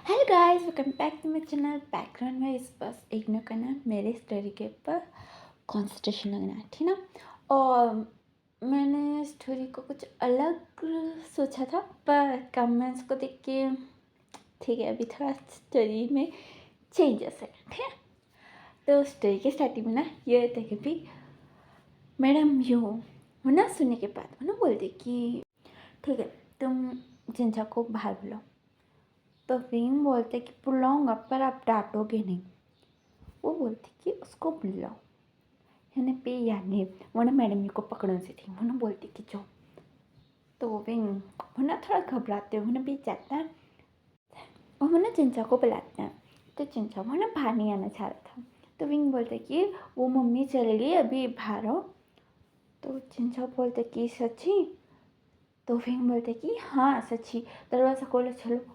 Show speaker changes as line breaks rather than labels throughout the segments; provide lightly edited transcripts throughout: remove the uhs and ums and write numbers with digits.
Hello guys, welcome back to my channel. Background में इस बस इग्नोर करना, मेरे स्टोरी के ऊपर कॉन्सेंट्रेशन लगना है, ठीक ना। और मैंने स्टोरी को कुछ अलग सोचा था, पर कमेंट्स को देख के ठीक है, अभी थोड़ा स्टोरी में चेंजेस है, ठीक है। तो स्टोरी के स्टार्टिंग में ना ये था कि भी मैडम यूँ वो ना सुनने के बाद वो ना बोलते कि ठीक है, तुम जिंजा को बाहर बुलाओ। तो विंग बोलते कि बुलाऊंगा पर आप डांटोगे नहीं। वो बोलती कि उसको बुलाओ। यानी पे यानी वो ना मैडम को पकड़ने से थी, वो ना बोलती कि जो। तो विंग वो ना थोड़ा घबराते हो, वो ना भी जाता है और वो ना चिंचा को बुलाते हैं। तो चिंचा वो ना बाहर नहीं आना चाह रहा था। तो विंग बोलते कि वो मम्मी चल गई, अभी बाहर आओ। तो चिंचा बोलते कि सच्ची। तो विंग बोलते कि हाँ सच्ची, दरवाज़ा खोलो चलो।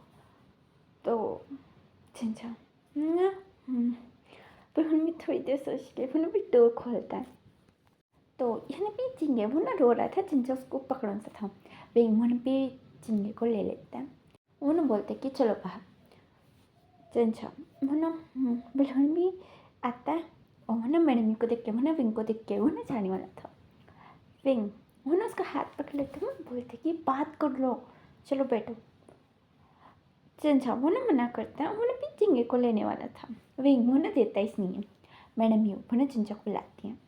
तो चिंचा ना पर मम्मी थोड़ी देर सोच के फिर भी डोर खोलता है। तो यहाँ भी चिंगे वो ना रो रहा था, चिंचा उसको पकड़ना सा था। बेंगमन भी चिंगे को ले लेता है। वो ना बोलते कि चलो बाहर। चिंचा वो ना बुलहन भी आता है और वो ना मैडम को देख के, वो ना विंग को देख के वो ना जाने वाला था। विंग वो ना उसका हाथ पकड़ लेते हैं, बोलते कि बात कर लो, चलो बैठो। चिंचा वो ना मना करता है, वो ना भी चिंगे को लेने वाला था। विंग वो ना देता ही नहीं है। मैडम यू वो ना चिंचा को लाती हैं।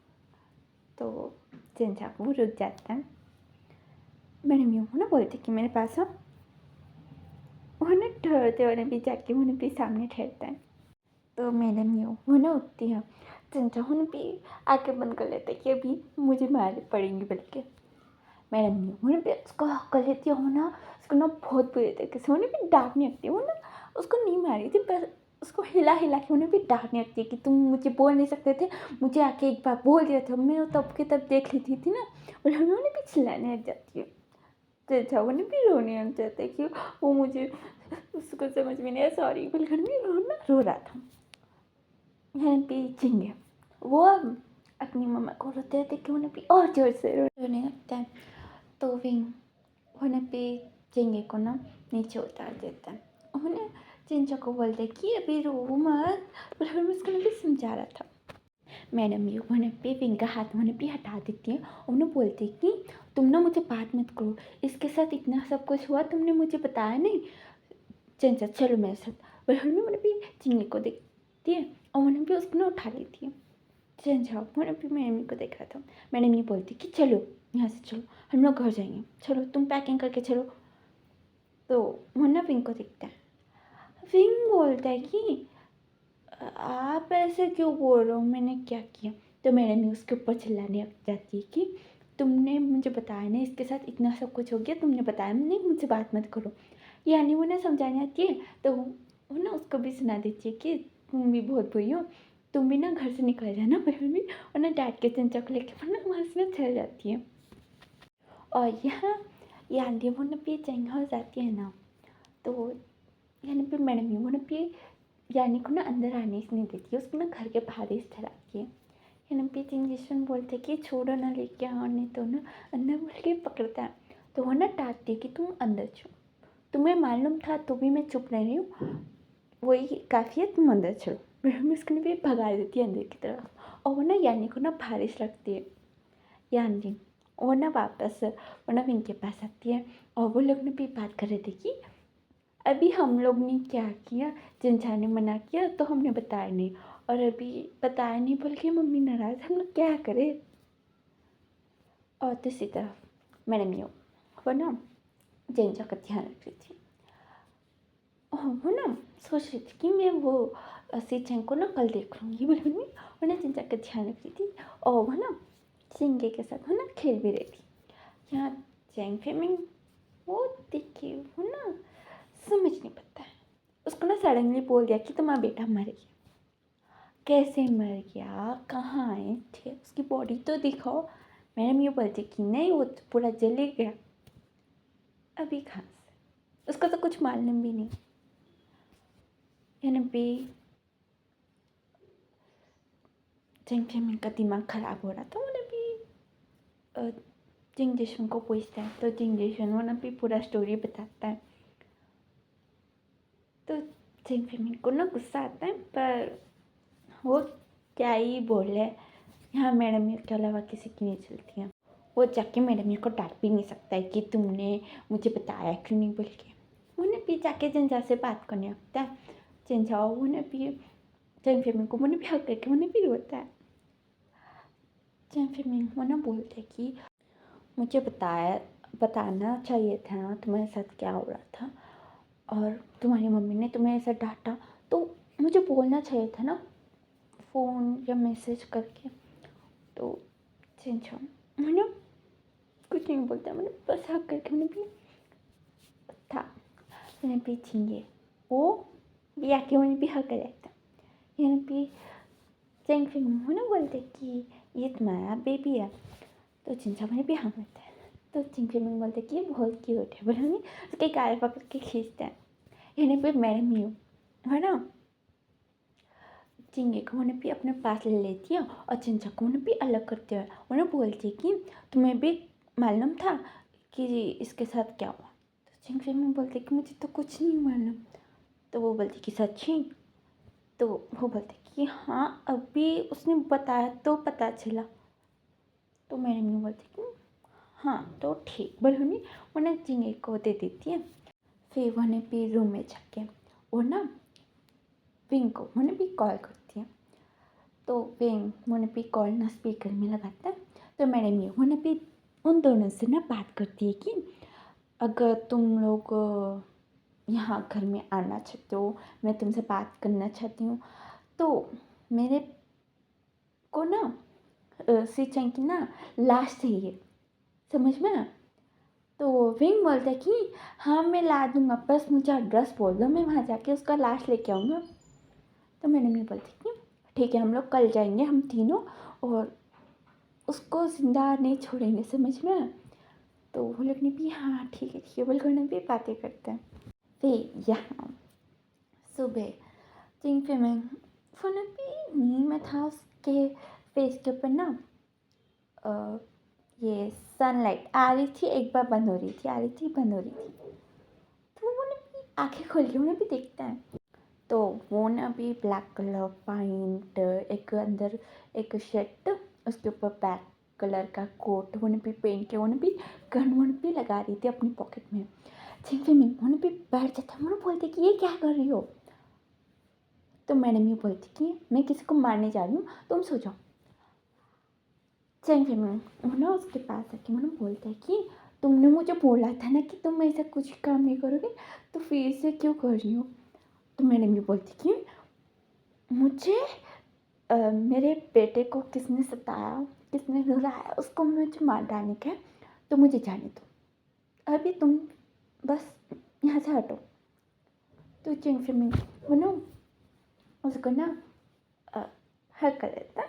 तो चिंचा वो रुक जाता है। मैडम यूँ ना बोलती कि मेरे पास आओ। वो ना ठहरते और भी जाके वो भी सामने ठहरता है। तो मैडम यूँ वो ना उठती है। चिंचा वो भी आंखें बंद कर लेते कि अभी मुझे मार पड़ेंगी, बल्कि मैडम यूँ वो भी उसको कर लेती है। वो ना उसको ना बहुत बुरे तरीके से वो भी डांटने लगती है। वो ना उसको नहीं मारी थी, पर उसको हिला हिला के उन्हें भी डांटने लगती है कि तुम मुझे बोल नहीं सकते थे, मुझे आके एक बार बोल दिया था, मैं तब के तब देख ली थी ना। और उन्होंने भी चिल्लाने लग जाती है। तो वो भी रोने लग जाता है कि वो मुझे उसको समझ में नहीं आया, सॉरी बोलकर भी रो रहा था। यहाँ पे चिंगे वो अपनी मम्मा को रोते रहते कि उन्हें भी और जोर से रोने लगता है। तो विंग उन्हें पे चिंगे को ना नीचे उतार देता है। उन्हें चिंचा को बोलते कि अभी रो मत, पर हम उसको भी समझा रहा था। मैडम यू उन्हें पे विंग का हाथ उन्हें भी हटा देती है। उन्हें बोलती कि तुम ना मुझे बात मत करो, इसके साथ इतना सब कुछ हुआ, तुमने मुझे बताया नहीं। चंचा चलो मेरे साथ। और उन्हें भी चिंगे को देखती है और उन्हें भी उसको ना उठा लेती है। चंचा उन्हें भी मैडम को देख रहा था। मैडम ये बोलती कि चलो यहाँ से, चलो हम लोग घर जाएंगे, चलो तुम पैकिंग करके चलो। तो मुन्ना विंग को दिखता है। विंग बोलता है कि आप ऐसे क्यों बोल रहे हो, मैंने क्या किया। तो मैडम भी उसके ऊपर चिल्लाने लग जाती है कि तुमने मुझे बताया नहीं, इसके साथ इतना सब कुछ हो गया, तुमने बताया नहीं, मुझे बात मत करो। यानी वो ना समझाने आती है। तो वो ना उसको भी सुना देती है कि तुम भी बहुत बुरी हो, तुम भी ना घर से निकल जाना। पर भी और ना डैड के चंचा को लेकर वो ना वहाँ से ना चल जाती है। और यहाँ यानी वो ना भी चंगा हो जाती है ना। तो यानी फिर मैडम वो ना भी यानी को ना अंदर आने ही नहीं देती है, उसको ना घर के बाहर ही ठहराती है। यानी पे इंजेक्शन बोलते कि छोड़ो ना, लेके आओ, नहीं तो ना अंदर बोल के पकड़ता है। तो वो ना डांटती है कि तुम अंदर छो, तुम्हें मालूम था तो भी मैं चुप नहीं रही हूँ, वही काफ़ी है, तुम अंदर चलो। फिर उसको भी भगा देती है अंदर की तरफ। और वो ना यानी को ना बारिश रखती है। यानी वो ना वापस वो ना विंग के पास आती है और वो लोग ने भी बात कर रहे थे कि अभी हम लोग ने क्या किया, जिनसा ने मना किया तो हमने बताया नहीं, और अभी बताया नहीं बोल के मम्मी नाराज़, हम लोग क्या करें। और दूसरी तरफ मैडम यू वो ना जिनसा का ध्यान रख रही थी। वो ना सोच रही थी कि मैं वो सीचेंग को ना कल देख लूँगी बोल मम्मी। वो ना जिनसा का ध्यान रख रही थी और वो ना चिंगे के साथ वो ना खेल भी रही थी। यहाँ चैंग फेमिंग वो देखिए वो ना समझ नहीं पाता है, उसको ना सडनली बोल दिया कि तुम्हारा बेटा मर गया। कैसे मर गया, कहाँ है, ठीक है उसकी बॉडी तो दिखाओ। मैडम ये बोलती कि नहीं, वो तो पूरा जल ही गया। अभी कहाँ से, उसका तो कुछ मालूम भी नहीं। यानी भी जिंग का दिमाग खराब हो रहा था। उन्हें भी जिंग जेशन को पूछता है तो जिंग जेशन उन्हें भी पूरा स्टोरी बताता है। तो चेंग फेमिंग को ना गुस्सा आता है, पर वो क्या ही बोले, यहाँ मैडम के अलावा किसी की नहीं चलती है। वो जाके मैडम को डांट भी नहीं सकता है कि तुमने मुझे बताया क्यों नहीं बोल के। उन्हें भी जाके जिंजा से बात करने लगता है। जिंजा उन्हें भी चेंग फेमिंग को उन्हें भी हक करके उन्हें भी रोता है। चेंग फेमिंग उन्हें बोलते कि मुझे बताना चाहिए था ना तुम्हारे साथ क्या हो रहा था, और तुम्हारी मम्मी ने तुम्हें ऐसा डांटा तो मुझे बोलना चाहिए था ना, फ़ोन या मैसेज करके। तो चिंचा मैंने कुछ नहीं बोलता, मैंने बस हक करके मैंने भी था, मैंने भी छींगे वो भी आके मैंने भी हक कर लेता, मैंने भी चेंग फिंग मैंने बोलते कि ये तुम्हारा बेबी है। तो चिंचा मैंने भी हाँ करता है। तो चिंग फिंग बोलते कि ये बहुत क्यूट है, बोला नहीं, उसके गाल पकड़ के खींचते हैं, यानी पे मैडम ही हूँ है ना। चिंगे को उन्हें भी अपने पास ले लेती है और चिंचा को उन्हें भी अलग करते हुए उन्हें बोलती है कि तुम्हें भी मालूम था कि इसके साथ क्या हुआ। तो चिंग फिंग बोलते कि मुझे तो कुछ नहीं मालूम। तो वो बोलती कि सच्ची। तो वो बोलते कि हाँ अभी उसने बताया तो पता चला। तो मैडम नहीं बोलती कि हाँ तो ठीक, बोलो नहीं, उन्हें चिंगे को दे देती है। फिर उन्हें भी रूम में जाके वो ना विंग को उन्हें भी कॉल करती है। तो विंग उन्हें भी कॉल ना स्पीकर में लगाता है। तो मैडम ये उन्हें भी उन दोनों से ना बात करती है कि अगर तुम लोग यहाँ घर में आना चाहते हो, मैं तुमसे बात करना चाहती हूँ, तो मेरे को ना सीचेंग की ना लाश चाहिए, समझ में आया? तो विंग बोलता है कि हाँ मैं ला दूँगा, बस मुझे एड्रेस बोल दो, मैं वहाँ जाके उसका लाश लेके आऊँगा। तो मैंने नहीं बोलती कि ठीक है हम लोग कल जाएंगे हम तीनों, और उसको जिंदा नहीं छोड़ेंगे, समझ में आया? तो वो लोग ने भी हाँ ठीक है बोल कर भी बातें करते हैं। फिर यहाँ सुबह चिंग फिमिंग फोन भी नींद में था, उसके फेस के ऊपर ना ये सनलाइट आ रही थी, एक बार बंद हो रही थी, आ रही थी बंद हो रही थी। तो वो भी आंखें खोल के उन्हें भी देखता है। तो वो ना भी ब्लैक कलर पैंट, एक अंदर एक शर्ट, उसके ऊपर ब्लैक कलर का कोट उन्हें भी पहन के उन्हें भी गन वन भी लगा रही थी अपनी पॉकेट में। चिंफी में उन्हें भी बैठ जाता, उन्हें बोलते कि ये क्या कर रही हो। तो मैंने भी बोलती कि मैं किसी को मारने जा रही हूँ, तुम सो जाओ। चिंफी में उन्हें उसके पास आके उन्हें बोलता है कि तुमने मुझे बोला था ना कि तुम ऐसा कुछ काम नहीं करोगे, तो फिर से क्यों कर रही हो। तो मैंने भी बोलती कि मुझे मेरे बेटे को किसने सताया, किसने रुलाया, उसको मुझे मार डालने का है, तो मुझे जाने दो, अभी तुम बस यहाँ से हटो। तो चिंग फिमिंग वो ना उसको ना हक कर देता,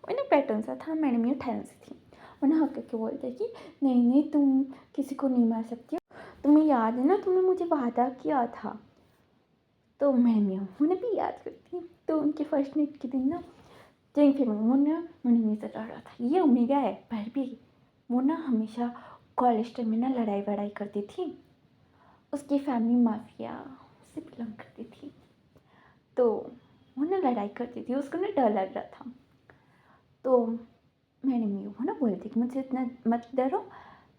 उन्हें पैटर्न सा था, मैडम ये ठहरन सी थी, उन्हें हक करके बोलते कि नहीं नहीं तुम किसी को नहीं मार सकती हो, तुम्हें याद है ना तुमने मुझे वादा किया था। तो मैडम उन्हें भी याद करती। तो उनके फर्स्ट नाइट के दिन ना चिंग फिमिंग उन्हें से डर रहा था, ये ओमेगा है, पर भी वो ना हमेशा कॉलेज टाइम में ना लड़ाई वड़ाई करती थी, उसकी फैमिली माफिया से बिलोंग करती थी। तो वो ना लड़ाई करती थी, उसको ना डर लग रहा था। तो मैंने वो ना बोलती कि मुझसे इतना मत डरो,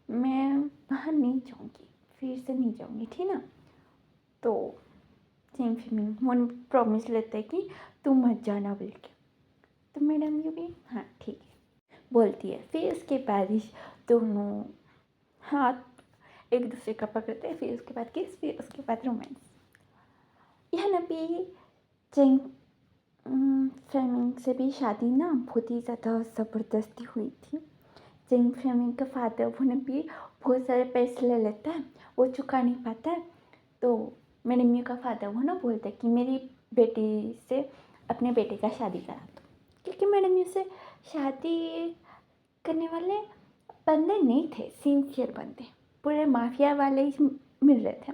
मैं वहाँ नहीं जाऊँगी, फिर से नहीं जाऊँगी, ठीक ना। तो चिंग फिमिंग वो प्रॉमिस लेते है कि तुम मत जाना बोल के। तो मैडम ये भी हाँ ठीक है बोलती है। फिर उसके बाद ही दोनों हाथ एक दूसरे का पकड़ते हैं, फिर उसके बाद किस, फिर उसके बाद रोमांस। यह ना भी चिंग फेमिंग से भी शादी ना बहुत ही ज़्यादा ज़बरदस्ती हुई थी। चिंग फेमिंग का फादर उन्हें भी बहुत सारे पैसे ले लेता है, वो चुका नहीं पाता है। तो मेरे मम्मी का फादर वो ना बोलता है कि मेरी बेटी से अपने बेटे का शादी करा दो, क्योंकि मेरे मम्मी से शादी करने वाले बंदे नहीं थे, सिंसियर बंदे, पूरे माफिया वाले ही मिल रहे थे।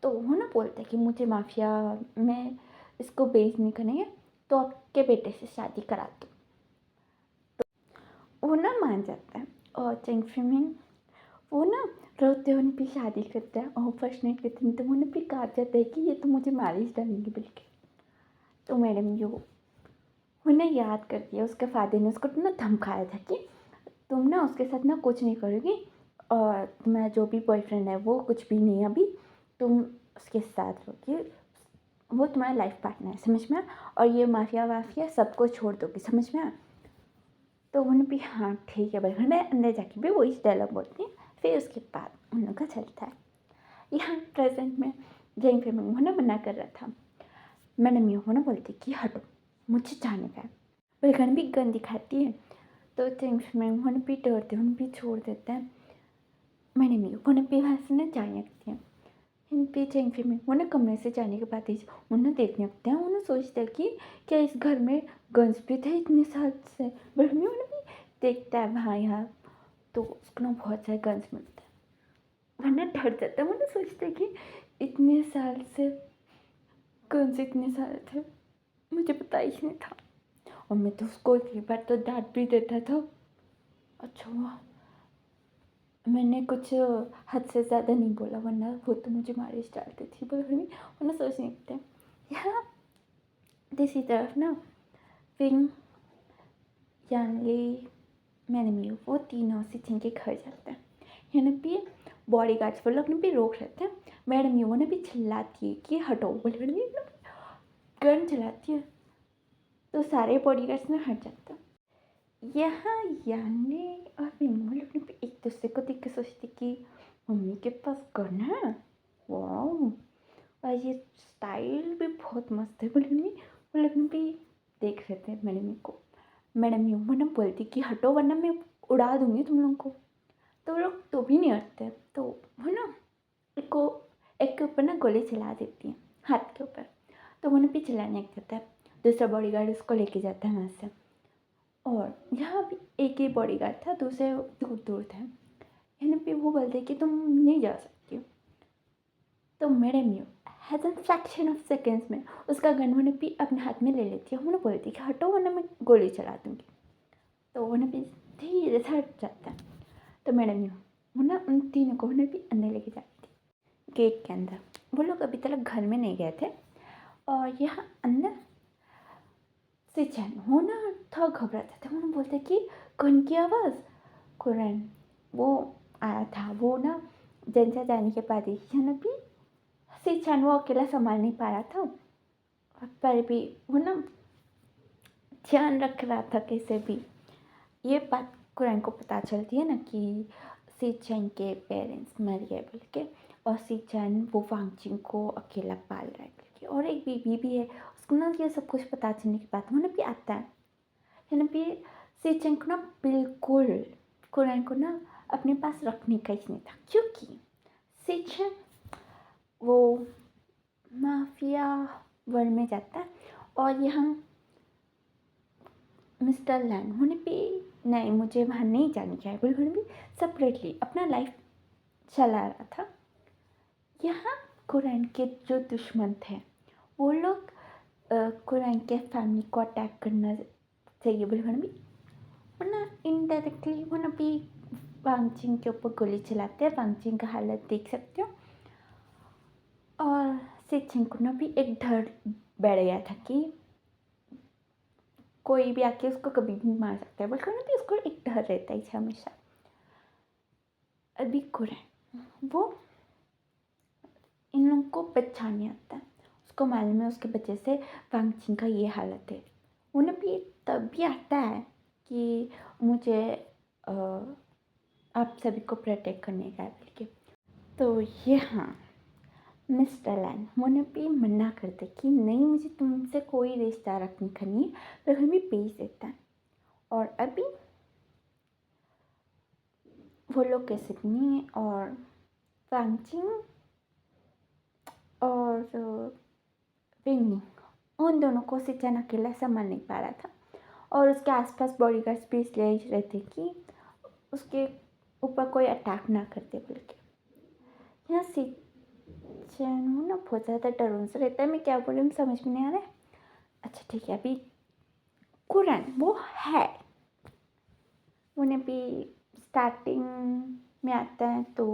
तो वो ना बोलते कि मुझे माफिया में इसको बेच नहीं करेंगे, तो आपके बेटे से शादी करा दो। तो वो ना मान जाता है, और चिंग फिमिंग वो ना रोते हुए भी शादी करता है और फर्स्ट नाइट के दिन तो उन्हें भी कहा जाता है कि ये तो मुझे मार ही डालेंगे बोल के। तो मैडम यो उन्हें याद करती है, उसके फादर ने उसको ना धमकाया था कि तुम ना उसके साथ ना कुछ नहीं करोगी और तुम्हारा जो भी बॉयफ्रेंड है वो कुछ भी नहीं है अभी, तुम उसके साथ रहोगी, वो तुम्हारा लाइफ पार्टनर है, समझ में आया? और ये माफिया वाफिया सबको छोड़ दोगी, समझ में आया? तो उन्होंने भी हाँ ठीक है भाई, मैं अंदर जाके भी वही डायलॉग बोलती हूँ। फिर उसके बाद उन लोग का चलता है। यहाँ प्रेजेंट में जैन फिर उन्होंने मना कर रहा था, मैंने मीहू ना बोलती कि हटो मुझे जाने का है, बलगन भी गन दिखाती है। तो जैन फिर उन्होंने भी डरते उन्हें भी छोड़ देता है। मैंने मीहू उन्हें भी वहाँ से ना जाने लगती है। इन पे जैन फिर उन्हें कमरे से जाने के बाद उन्हें देखने लगते हैं, उन्हें सोचते हैं कि क्या इस घर में गन्स भी थे इतने साल से, बट उन्हें भी देखता है वहाँ यहाँ तो उसको ना बहुत सारे गन्स मिलते हैं, वरना डर जाता है। उन्हें सोचते हैं कि इतने साल से गन्स इतने सारे थे, मुझे पता ही नहीं था, और मैं तो उसको एक बार तो डांट भी देता था। अच्छा हुआ मैंने कुछ हद से ज़्यादा नहीं बोला, वरना वो तो मुझे मारे डालती थी। पर उन्हें सोच नहीं सकते यहाँ दूसरी तरफ ना फिर यानी मैंने भी वो तीनों से जिनके घर जाते हैं, यानी भी बॉडी गार्ड्स वो लोग ने भी रोक रहते हैं। मैडम यू ने भी चिल्लाती है कि हटो, बोले गन चलाती है तो सारे बॉडी गार्ड्स ने हट जाते हैं। यहाँ यानी और फिल्म लोग ने भी एक दूसरे को देख के सोचते कि मम्मी के पास गन है, वाह, और ये स्टाइल भी बहुत मस्त है। वो लोग भी देख रहे थे मैडम को। मैडम यूँ ना बोलती कि हटो वरना मैं उड़ा दूँगी तुम लोगों को। तो वो लोग तो भी नहीं हटते, तो वो ना एक के ऊपर ना गोली चला देती हैं हाथ के ऊपर, तो वो भी चलाने लग जाता है। दूसरा बॉडीगार्ड उसको लेके जाता है वहाँ से, और यहाँ भी एक ही बॉडीगार्ड था, दूसरे दूर दूर थे। यानी भी वो बोलते कि तुम नहीं जा सकती हो। तो madam you has an fraction of seconds में उसका गन उन्हें भी अपने हाथ में ले लेती है। उन्हें बोलती कि हटो वरना मैं गोली चला दूँगी। तो उन्हें भी धीरे से हट जाता है। तो मैडम यू वो ना उन तीनों को उन्हें भी अंदर लेके जाती थी गेट के अंदर। वो लोग अभी तक घर में नहीं गए थे, और यहाँ अंदर सिचन वो ना थोड़ा घबराता था। उन्हें बोलते कि कौन की आवाज़, कुरैन वो आया था। वो ना जनता जाने के बाद यहाँ भी सिचन वो अकेला संभाल नहीं पा रहा था, पर भी वो ना ध्यान रख रहा था कैसे भी। ये बात कुरैन को पता चलती है ना कि सिचन के पेरेंट्स मर गए बोल के, और सिचन वो वांगचिंग को अकेला पाल रहा है बोल के, और एक बीबी भी है उसको ना। ये सब कुछ पता चलने के बाद वो ना भी आता है, यानी भी सिचन को ना बिल्कुल कुरैन को ना अपने पास रखने का ही नहीं था, क्योंकि सिचन वो माफिया वर्ल्ड में जाता है, और यहाँ मिस्टर लैन होने पे नहीं, मुझे वहाँ नहीं जाने का है बोल भी सेपरेटली अपना लाइफ चला रहा था। यहाँ कुरैन के जो दुश्मन थे वो लोग कुरैन के फैमिली को अटैक करना चाहिए बोल भी, वरना इनडायरेक्टली वो ना भी वांगचिंग के ऊपर गोली चलाते हैं। वांगचिंग का हालत देख सकते हो, और सिचन को ना भी एक डर बैठ गया था कि कोई भी आके उसको कभी भी मार सकता है, बल्कि ना भी उसको एक डर रहता है हमेशा। अभी कुरैन वो इन लोगों को पहचाने आता है, उसको मालूम है उसके वजह से वांगचिंग का ये हालत है। उन्हें भी तब भी आता है कि मुझे आप सभी को प्रोटेक्ट करने का है बल्कि। तो ये हाँ मिस्टर लैन उन्हें भी मना करते कि नहीं, मुझे तुमसे कोई रिश्ता रखने का नहीं, पर हमें भेज देता है। और अभी वो लोग कैसे नहीं है, और वांगचिंग और विंगनिंग उन दोनों को सिचन अकेला संभाल नहीं पा रहा था, और उसके आसपास बॉडीगार्ड्स भी इसलिए रहते कि उसके ऊपर कोई अटैक ना करते बोल के। यहाँ सिचन हो ना बहुत ज़्यादा डरों से रहता है। मैं क्या बोलूँ समझ में नहीं आ रहा है। अच्छा ठीक है, अभी कुरैन वो है, उन्हें भी स्टार्टिंग में आता है तो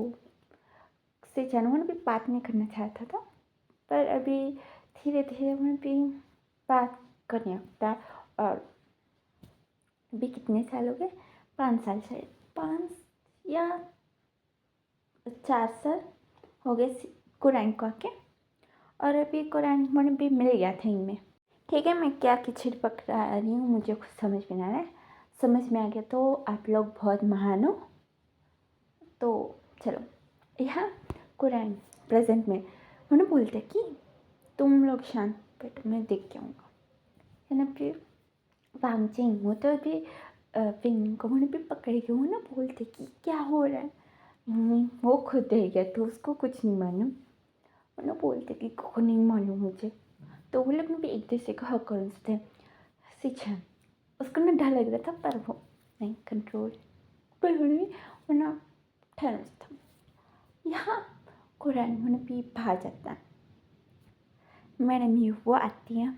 से जानवर भी बात नहीं करना चाहता था, पर अभी धीरे धीरे मैं भी बात करने लगता है। और अभी कितने साल हो गए, 5 साल शायद, 5 या 4 साल हो गए कुरान को आके। और अभी कुरान मैंने भी मिल गया था इनमें। ठीक है, मैं क्या खिचड़ी पका रही हूँ मुझे कुछ समझ में आ रहा है, समझ में आ गया तो आप लोग बहुत महान हो। तो चलो, यहाँ कुरान प्रेजेंट में मैंने बोलते कि तुम लोग शांत बैठो, मैं देख के आऊँगा, है ना। फिर वांगचिंग वो तो अभी फिंग को मैंने भी पकड़ के वो ना बोलते कि क्या हो रहा है। वो खुद रह गया तो उसको कुछ नहीं मालूम, वो ना बोलते कि को नहीं मालूम मुझे। तो वो लोग भी एक दूसरे को हक कर थे सीछन, उसको ना डर लग रहा था पर वो नहीं कंट्रोल पर वो ना ठहर था। यहाँ कुरान मैंने भी बाहर जाता है, मैडम ये वो आती है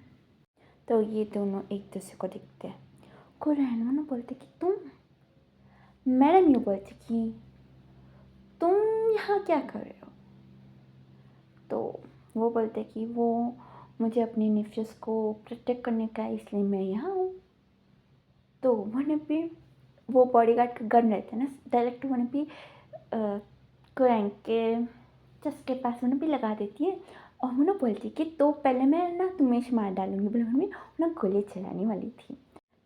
तो ये दोनों एक दूसरे को देखते हैं। कुरान वो ना बोलते कि तुम, मैडम ये बोलती कि तुम यहाँ क्या कर रहे हो। तो वो बोलते कि वो मुझे अपने नेफ्यूज़ को प्रोटेक्ट करने का इसलिए मैं यहाँ हूँ। तो मैंने भी वो बॉडीगार्ड का गन रहता है ना, डायरेक्ट मैंने भी कुरान के चेस्ट के पास मैंने भी लगा देती है। और मैंने बोलती कि तो पहले मैं ना तुम्हें मार डालूंगी, बोले मम्मी ना गोली चलाने वाली थी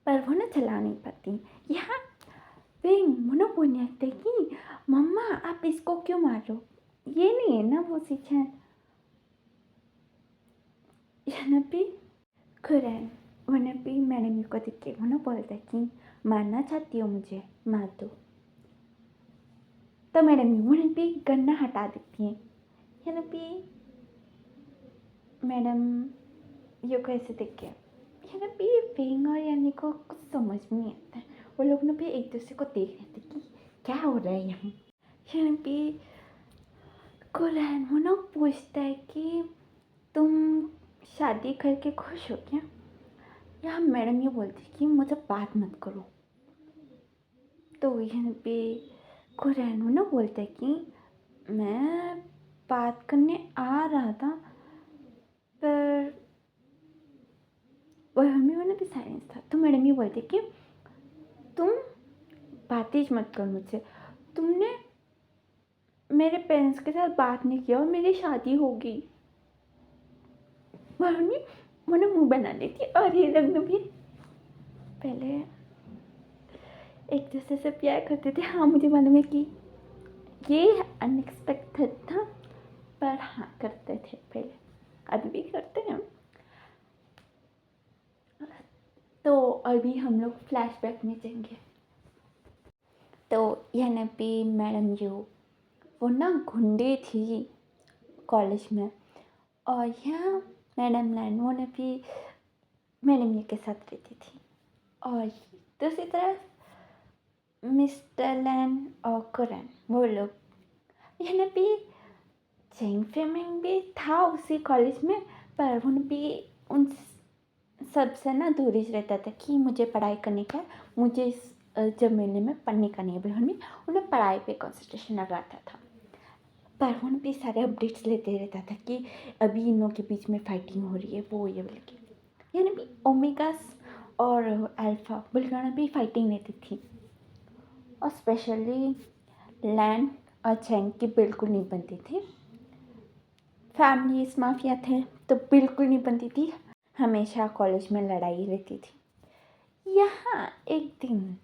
पर वो ना चला नहीं पाती। यहाँ फिर मुनो बोलने लगते कि मम्मा आप इसको क्यों मार रहे हो, ये नहीं है ना वो सीखा भी कुरान। मैंने भी मैडम को देख के मुनो बोलता कि मारना चाहती हो मुझे मार दो। तो मैडम मैंने भी गन्ना हटा देती है, है ना। भी मैडम यो कैसे देख के है ना भी फिंग और यानी को कुछ समझ में नहीं आता है। वो लोग ना भी एक दूसरे को देख रहे थे कि क्या हो रहा है यहाँ। है ना भी कुरान वो ना पूछता है कि तुम शादी करके खुश हो क्या। यहाँ मैडम ये बोलती कि मुझे बात मत करो। तो यहाँ पे कुरान वो ना बोलता है कि मैं बात करने आ रहा था पर वह हमें वाला भी साइलेंस था। तो मैडम ये बोलती कि तुम बात ही मत करो मुझसे, तुमने मेरे पेरेंट्स के साथ बात नहीं किया और मेरी शादी होगी। मम्मी मैंने मुंह बना लेती और ये रंग भी पहले एक दूसरे से प्यार करते थे। हाँ मुझे मालूम है कि ये अनएक्सपेक्टेड था पर हाँ करते थे पहले, अभी भी करते हैं। तो अभी हम लोग फ्लैशबैक में जाएंगे। तो यह नबी मैडम जो वो ना गुंडे थी कॉलेज में, और यहाँ मैडम लैन वो नबी मैडम ये के साथ रहती थी। और दूसरी तरफ मिस्टर लैन और कुरान वो लोग, यह नबी चैंग फेमिंग भी था उसी कॉलेज में, पर वो नबी उन सबसे ना दूर ही रहता था कि मुझे पढ़ाई करने का, मुझे इस जमीन में पढ़ने का नहीं है। बिल्कुल उन्हें पढ़ाई पे कंसंट्रेशन लगाता था। पर वो भी सारे अपडेट्स लेते रहता था कि अभी इन लोगों के बीच में फाइटिंग हो रही है, वो ये बोल के। यानी भी ओमेगास और अल्फा बुलगाना भी फाइटिंग रहती थी। और स्पेशली लैंड और चैंग की बिल्कुल नहीं बनती थी। फैमिलीज माफिया थे तो बिल्कुल नहीं बनती थी, हमेशा कॉलेज में लड़ाई रहती थी। यहाँ एक दिन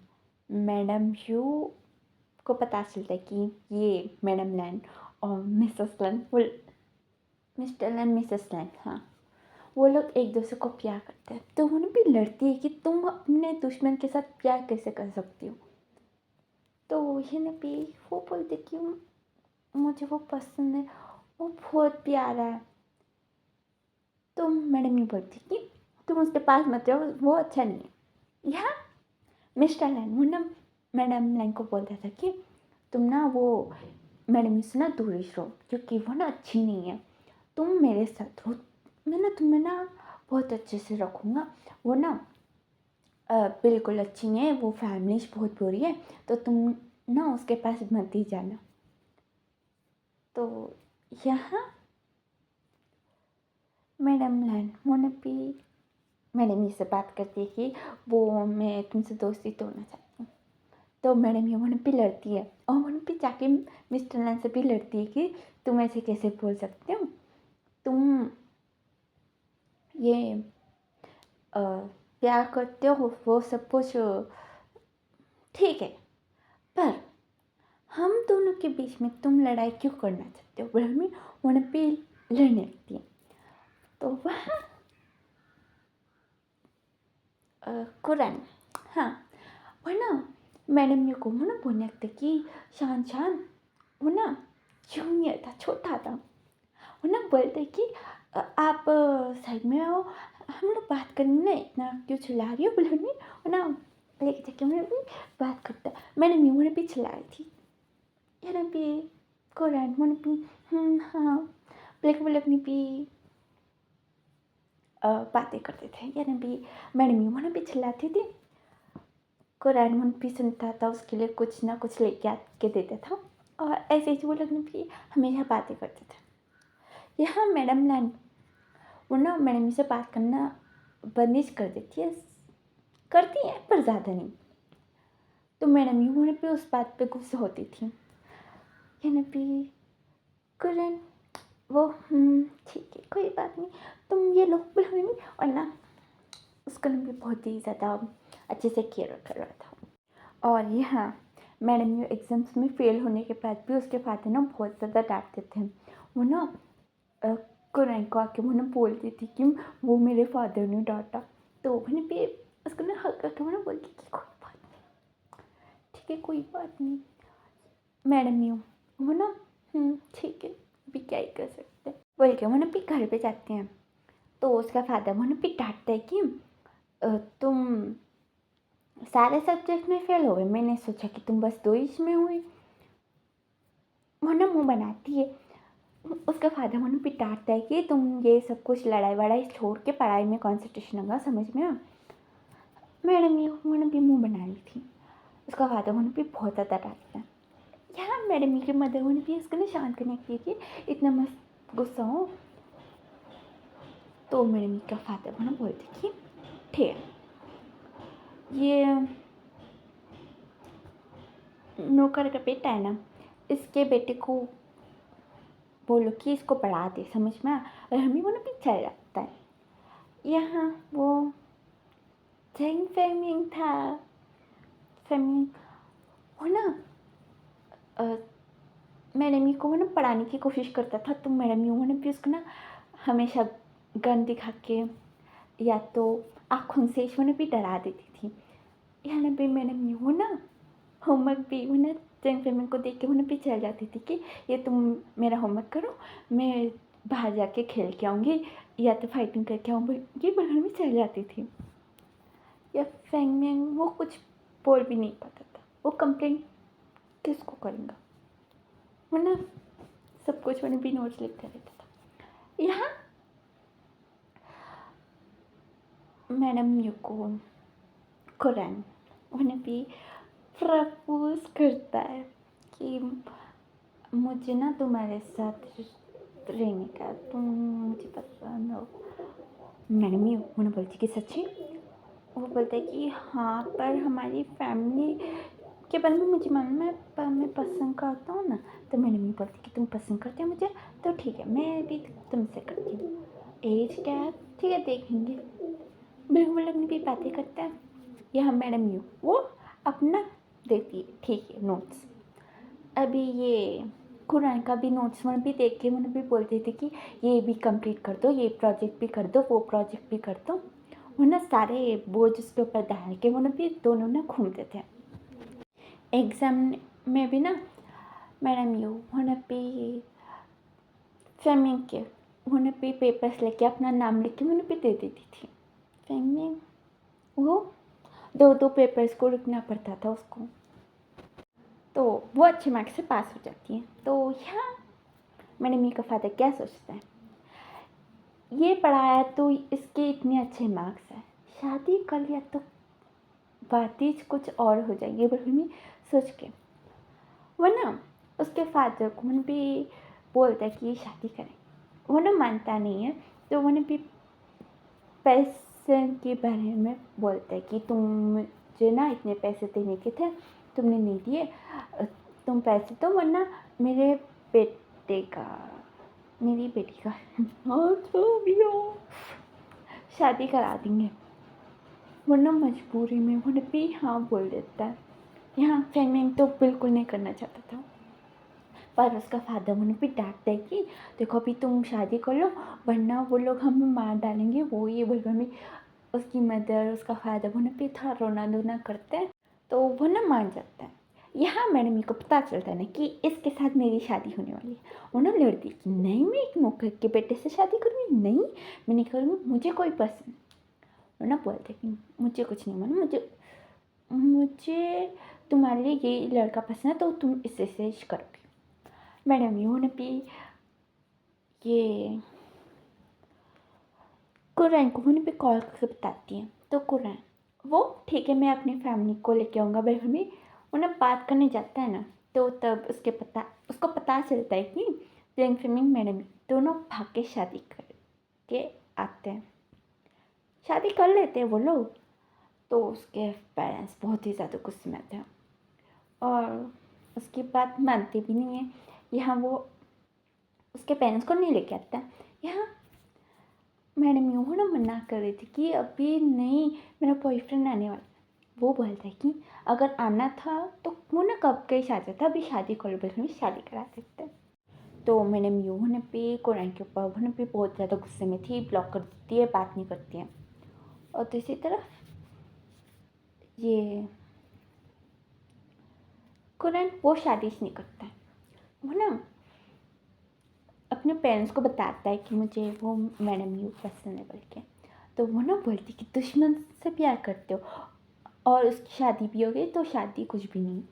मैडम यू को पता चलता है कि ये मैडम लैंड और मिसेस लैंड, वो मिस्टर लैंड मिसेस लैंड, हाँ वो लोग एक दूसरे को प्यार करते हैं। तो उन्हें भी लड़ती है कि तुम अपने दुश्मन के साथ प्यार कैसे कर सकती हो। तो ये ना भी वो बोलते कि मुझे वो पसंद है, वो बहुत प्यारा है। तो मैडम ये बोलती कि तुम उसके पास मत जाओ, वो अच्छा नहीं है। यहाँ मिस्टर लैंड वो ना मैडम लैंड को बोलता था कि तुम ना वो मैडम से ना दूर ही रहो क्योंकि वो ना अच्छी नहीं है, तुम मेरे साथ हो, मैं ना तुम्हें ना बहुत अच्छे से रखूँगा। वो ना बिल्कुल अच्छी नहीं है, वो फैमिली बहुत बुरी है, तो तुम ना उसके पास मत ही जाना। तो यहाँ मैडम लैन मोनपी मैडम ये से बात करती है कि वो मैं तुमसे दोस्ती तोड़ना चाहती हूँ। तो मैडम ये मोनपी लड़ती है और मोनपी जाके मिस्टर लैन से भी लड़ती है कि तुम ऐसे कैसे बोल सकते हो, तुम ये प्यार करते हो वो सब कुछ ठीक है, पर हम दोनों के बीच में तुम लड़ाई क्यों करना चाहते हो। ब्रह्मी मोनपी लड़ने लगती है। तो वह कुरान हाँ वो ना मैडम ये को ना बोलने लगते कि शान शान वो ना जूनियर था, छोटा था। वो ना बोलते कि आप साइड में आओ, हम लोग बात करने ना, इतना क्यों चिल्ला रही हो बुलहन में। वो ना लेके जाके मैंने भी बात करता मैंने म्यू ने भी चिल्ला रही थी यार भी कुरान मैंने भी हाँ ब्लैक ब्लैक ने भी बातें करते थे यानी भी मैडम यूँ भी चिल्लाती थी। कुरान मन भी सुनता था, उसके लिए कुछ ना कुछ लेके आके देता था और ऐसे ही वो लोग भी हमेशा बातें करते थे। यहाँ मैडम लैन वो ना मैडम से बात करना बंदिश कर देती है, करती है पर ज़्यादा नहीं। तो मैडम यूँ भी उस बात पे गुस्सा होती थी यानी भी कुरान वो ठीक है कोई बात नहीं, तुम ये लोग बुलाओ नहीं। और ना उसका भी बहुत ही ज़्यादा अच्छे से केयर कर रहा था। और यहाँ मैडम ये एग्ज़ाम्स में फ़ेल होने के बाद भी उसके फादर ना बहुत ज़्यादा डांटते थे। वो ना कुरान को आके वो ना बोलती थी कि वो मेरे फादर ने डांटा। तो मैंने भी उसको ना हल्का के वो ना बोलती कि कोई बात नहीं, ठीक है कोई बात नहीं मैडम यूँ वो ना ठीक है अभी क्या ही कर सकते हैं बोल के वो ना भी घर पे जाते हैं। तो उसका फादर वो ना भी डांटता है कि तुम सारे सब्जेक्ट में फेल हो गए, मैंने सोचा कि तुम बस 2 इसमें हुई। वो ना मुँह बनाती है। उसका फादर वो ना भी डांटता है कि तुम ये सब कुछ लड़ाई वड़ाई छोड़ के पढ़ाई में कॉन्सेंट्रेशन होगा, समझ में आ। मैडम ये वो ना भी मुँह बना ली थी। उसका फादर वो ना भी बहुत ज़्यादा डांटता है। यहाँ मैडम की मदर वो भी उसको ना शांत करने के लिए कि इतना मस्त गुस्सा हो। तो मैडम का फादर वो ना बोलते कि ठीक है ये नौकर का बेटा है ना, इसके बेटे को बोलो कि इसको पढ़ा दे, समझ में और हमें वो ना भी चल जाता है। यहाँ वो जैंग फेमिंग था। फेमिंग वो ना मैडम को वो ना पढ़ाने की कोशिश करता था। तो मैडम वो ना भी उसको ना हमेशा गन दिखा के या तो आँखों से वो ना भी डरा देती थी। यहाँ भी मैडम वो ना होमवर्क भी वो ना जैंग फेमिंग को देख के वो ना भी चल जाती थी कि ये तुम मेरा होमवर्क करो, मैं बाहर जाके खेल के आऊँगी या तो फाइटिंग करके आऊँगी, बाहर में चल जाती थी। या फेंगमेंग वो कुछ बोल भी नहीं पाता था, वो कंप्लेन किसको करेंगे, वो ना सब कुछ मैंने भी नोट्स लिखता रहता था। यहाँ मैडम युको कुरान उन्हें भी प्रपोज करता है कि मुझे ना तुम्हारे साथ रहने का, तुम मुझे पसंद हो। मैडम ये उन्हें बोलती कि सच्ची। वो बोलता है कि हाँ पर हमारी फैमिली के बारे में मुझे मालूम है, पर मैं पसंद करता हूँ ना। तो मैडम ये बोलती कि तुम पसंद करते हो मुझे, तो ठीक है मैं भी तुमसे करती हूँ। एज क्या है ठीक है देखेंगे। बिल्कुल लोग भी बातें करता है। यहाँ मैडम यू वो अपना देती है ठीक है नोट्स। अभी ये कुरान का भी नोट्स में भी देख के उन्हें भी बोलते थे कि ये भी कंप्लीट कर दो, ये प्रोजेक्ट भी कर दो, वो प्रोजेक्ट भी कर दो। वो ना सारे बोझ उसके ऊपर डाल के उन्हें भी दोनों ना घूमते थे। एग्ज़ाम में भी ना मैडम यू उन्हें भी फेमिंग के उन्हें भी पेपर्स लेके अपना नाम लिख के उन्हें भी दे देती थी। फेमिंग वो 2-2 पेपर्स को लिखना पड़ता था उसको, तो वो अच्छे मार्क्स से पास हो जाती है। तो यहाँ मैंने मी का फादर क्या सोचता है, ये पढ़ाया तो इसके इतने अच्छे मार्क्स हैं, शादी कर लिया तो बात ही कुछ और हो जाएगी। बल्कि सोच के वो ना उसके फादर को भी बोलता है कि शादी करें। वो ना मानता नहीं है, तो वो ना भी पैसे के बारे में बोलता है कि तुम मुझे ना इतने पैसे देने के थे, तुमने नहीं दिए, तुम पैसे दो वरना मेरे बेटे का मेरी बेटी का और तो भी हो शादी करा देंगे। वरना मजबूरी में वो भी हाँ बोल देता है। यहाँ फेमिंग तो बिल्कुल नहीं करना चाहता था, पर उसका फादर उन्हें भी डांटता है कि देखो अभी तुम शादी कर लो वरना वो लोग हमें मार डालेंगे, वो ये बोल में उसकी मदर उसका फादर उन्हें भी था रोना धोना करते हैं, तो वो ना मान जाता है। यहाँ मैडम को पता चलता है ना कि इसके साथ मेरी शादी होने वाली है। वो ना लड़ती कि नहीं मैं एक नौकर के बेटे से शादी करूँगी, नहीं मैं नहीं करूँगी, मुझे कोई पसंद। वो ना बोलते कि मुझे कुछ नहीं मालूम, मुझे तुम्हारे लिए ये लड़का पसंद है तो तुम इससे सेज करोगे। मैडम यूँ भी ये कुरैन को उन्हें पे कॉल करके बताती हैं, तो कुरैन वो ठीक है मैं अपनी फैमिली को लेके आऊँगा, बट हमें उन्हें बात करने जाता है ना, तो तब उसको पता चलता है कि जेंग फिमिंग मैडम दोनों भाग के शादी करके आते हैं, शादी कर लेते हैं वो लोग। तो उसके पेरेंट्स बहुत ही ज़्यादा गुस्से में आते हैं और उसकी बात मानते भी नहीं है। यहाँ वो उसके पेरेंट्स को नहीं लेके आता। यहाँ मैडम यूँ ना मना कर रही थी कि अभी नहीं, मेरा बॉयफ्रेंड आने वाला। वो बोलता है कि अगर आना था तो वो ना कब का ही शादी था, अभी शादी कर लो, बल्कि शादी करा देते हैं। तो मैडम यूँ ने भी कुरान के ऊपर उन्होंने भी बहुत ज़्यादा गुस्से में थी, ब्लॉक कर देती है, बात नहीं करती है। और दूसरी तरफ ये कुरान वो शादी नहीं करता है, वो ना अपने पेरेंट्स को बताता है कि मुझे वो मैडम यू पसंद है बोल के। तो वो ना बोलती कि दुश्मन से प्यार करते हो और उसकी शादी भी हो गई तो शादी कुछ भी नहीं।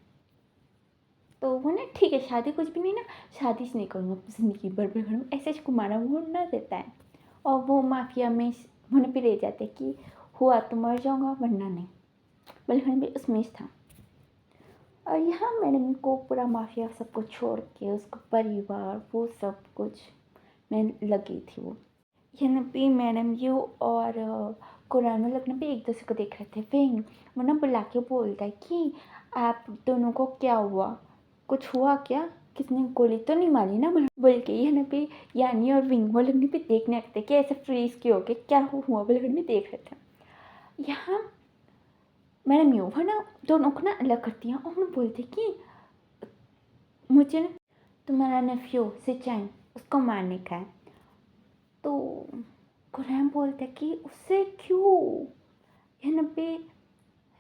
तो वो ना ठीक है शादी कुछ भी नहीं ना, शादी से नहीं करूँगा, ज़िंदगी भर करूँगा, ऐसे कुमारा वो ना देता है। और वो माफिया में होने पे रह जाते कि हुआ तो मर जाऊँगा वरना नहीं, बल्कि भी उसमें था। और यहाँ मैडम को पूरा माफिया सब कुछ छोड़ के उसका परिवार वो सब कुछ में लगी थी। वो यहाँ पे मैडम यू और कुरान में लगने पे एक दूसरे को देख रहे थे। फिर वो ना बुला के बोलता है कि आप दोनों को क्या हुआ, कुछ हुआ क्या, किसने गोली तो नहीं मारी ना, बोल के यहाँ पे यानी और विंग वो लगने पे देखने लगते कि ऐसे फ्रीज के हो गए क्या हुआ, बोल में देख रहे थे। यहाँ मैडम यू वो ना दोनों को ना अलग करती हैं और मैं बोलती कि मुझे ना तुम्हारा नेफ्यू सिचैन उसको मारने का है। तो कुरैन बोलता है कि उससे क्यों, यहाँ पे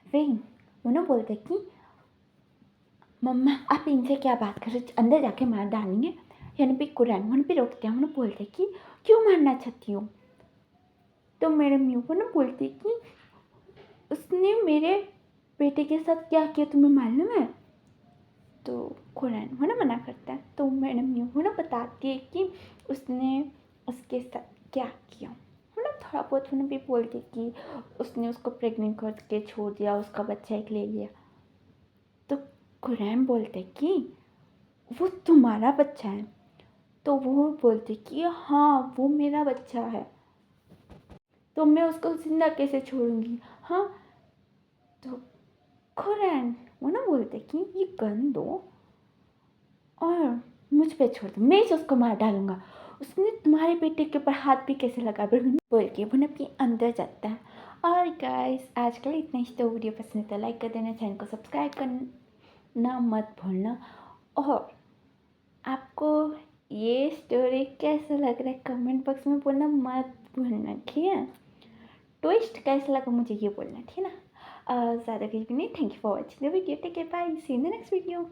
विंग वो ना बोलते कि मम्मा आप इनसे क्या बात कर रहे, अंदर जाके मार डालेंगे। यहाँ पे कुरैन वहाँ पे रोकते हैं, उन्हें बोलते कि क्यों मारना चाहती हो। तो मैडम यू वो ना बोलती कि उसने मेरे बेटे के साथ क्या किया तुम्हें मालूम है। तो कुरैन वो ना मना करता है। तो मैडम यू वो ना बताती है कि उसने उसके साथ क्या किया। मतलब थोड़ा बहुत उन्हें भी बोलती कि उसने उसको प्रेग्नेंट करके छोड़ दिया, उसका बच्चा एक ले लिया। तो कुरैन बोलते कि वो तुम्हारा बच्चा है। तो वो बोलते कि हाँ वो मेरा बच्चा है, तो मैं उसको जिंदा कैसे छोड़ूंगी। हाँ तो कुरैन वो ना बोलते कि ये गन दो और मुझ पे छोड़ दो, मैं उसको मार डालूंगा, उसने तुम्हारे बेटे के ऊपर हाथ भी कैसे लगा बोल के वो अपने अंदर जाता है। और गाइस आज के लिए इतना ही। तो वीडियो पसंद है तो लाइक कर देना, चैनल को सब्सक्राइब करना मत भूलना। और आपको ये स्टोरी कैसा लग रहा है कमेंट बॉक्स में बोलना मत भूलना, ठीक है। ट्विस्ट कैसा लगा मुझे ये बोलना, ठीक है ना। ज़्यादा कुछ भी नहीं। Thank you for watching the video, take care, bye, see in the next video.